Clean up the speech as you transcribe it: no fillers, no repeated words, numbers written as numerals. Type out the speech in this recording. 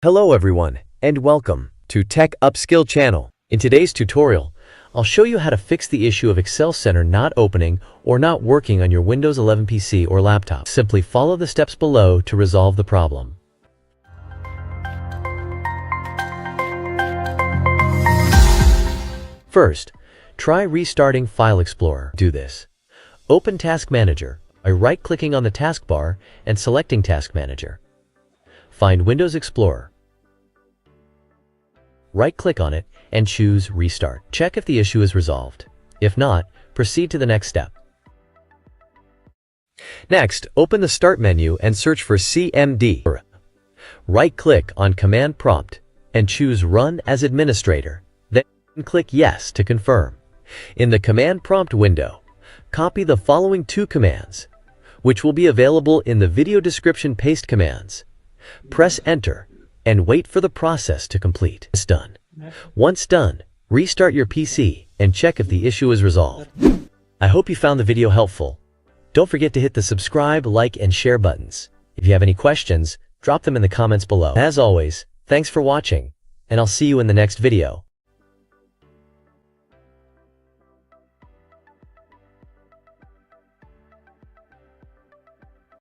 Hello everyone, and welcome to Tech Upskill channel. In today's tutorial, I'll show you how to fix the issue of Excel Center not opening or not working on your Windows 11 PC or laptop. Simply follow the steps below to resolve the problem. First, try restarting File Explorer. Do this. Open Task Manager by right-clicking on the taskbar and selecting Task Manager. Find Windows Explorer. Right-click on it and choose Restart. Check if the issue is resolved. If not, proceed to the next step. Next, open the Start menu and search for CMD. Right-click on Command Prompt and choose Run as Administrator. Then click Yes to confirm. In the Command Prompt window, copy the following two commands, which will be available in the video description. Paste commands. Press Enter and wait for the process to complete. It's done. Once done, restart your PC and check if the issue is resolved. I hope you found the video helpful. Don't forget to hit the subscribe, like, and share buttons. If you have any questions, drop them in the comments below. As always, thanks for watching, and I'll see you in the next video.